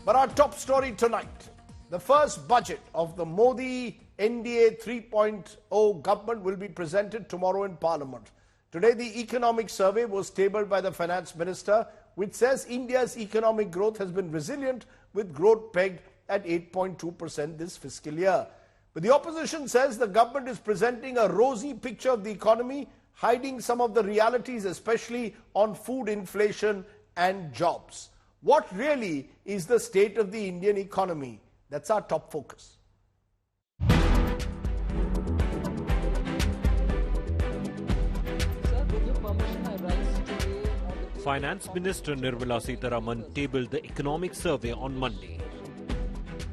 But our top story tonight, the first budget of the Modi NDA 3.0 government will be presented tomorrow in Parliament. Today, the economic survey was tabled by the Finance Minister, which says India's economic growth has been resilient, with growth pegged at 8.2% this fiscal year. But the opposition says the government is presenting a rosy picture of the economy, hiding some of the realities, especially on food inflation and jobs. What really is the state of the Indian economy? That's our top focus. Finance Minister Nirmala Sitharaman tabled the economic survey on Monday.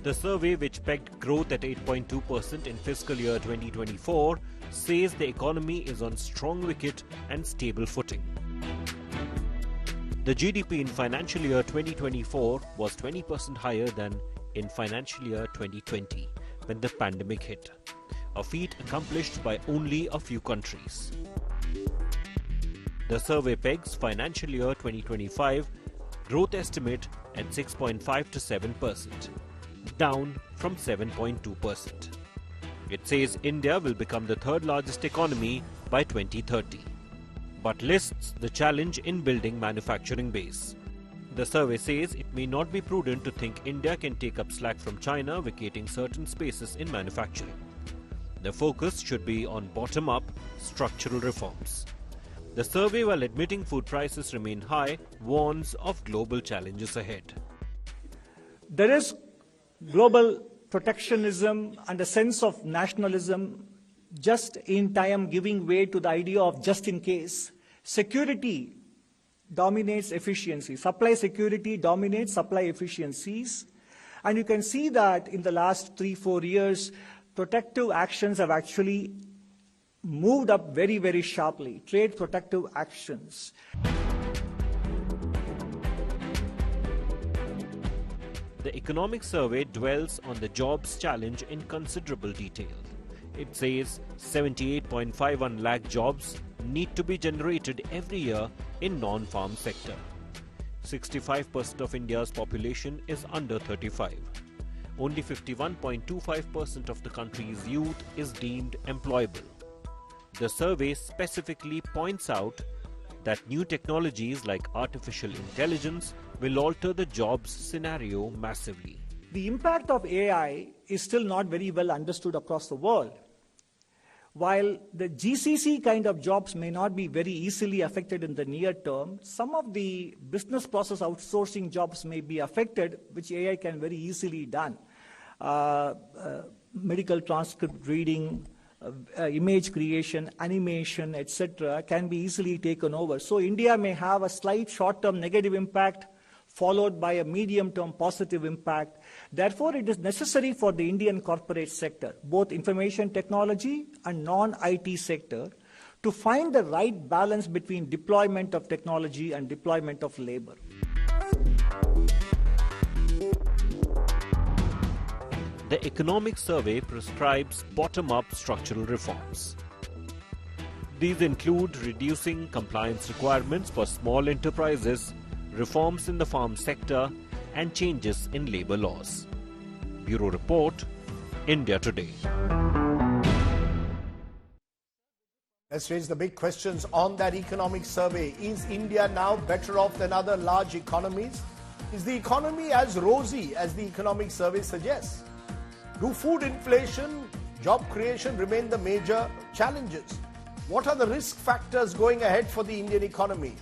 The survey, which pegged growth at 8.2% in fiscal year 2024, says the economy is on strong wicket and stable footing. The GDP in financial year 2024 was 20% higher than in financial year 2020, when the pandemic hit, a feat accomplished by only a few countries. The survey pegs financial year 2025 growth estimate at 6.5 to 7%, down from 7.2%. It says India will become the third largest economy by 2030, but lists the challenge in building manufacturing base. The survey says it may not be prudent to think India can take up slack from China, vacating certain spaces in manufacturing. The focus should be on bottom-up structural reforms. The survey, while admitting food prices remain high, warns of global challenges ahead. There is global protectionism and a sense of nationalism just in time giving way to the idea of just in case. Security dominates efficiency. Supply security dominates supply efficiencies. And you can see that in the last 3-4 years, protective actions have actually moved up very, very sharply. Trade protective actions. The economic survey dwells on the jobs challenge in considerable detail. It says 78.51 lakh jobs need to be generated every year in non-farm sector. 65% of India's population is under 35. Only 51.25% of the country's youth is deemed employable. The survey specifically points out that new technologies like artificial intelligence will alter the jobs scenario massively. The impact of AI is still not very well understood across the world. While the GCC kind of jobs may not be very easily affected in the near term, some of the business process outsourcing jobs may be affected, which AI can very easily done. Medical transcript reading, image creation, animation, etc. can be easily taken over. So India may have a slight short-term negative impact followed by a medium-term positive impact. Therefore, it is necessary for the Indian corporate sector, both information technology and non-IT sector, to find the right balance between deployment of technology and deployment of labor. The economic survey prescribes bottom-up structural reforms. These include reducing compliance requirements for small enterprises, reforms in the farm sector, and changes in labor laws. Bureau Report, India Today. Let's raise the big questions on that economic survey. Is India now better off than other large economies? Is the economy as rosy as the economic survey suggests? Do food inflation, job creation remain the major challenges? What are the risk factors going ahead for the Indian economy?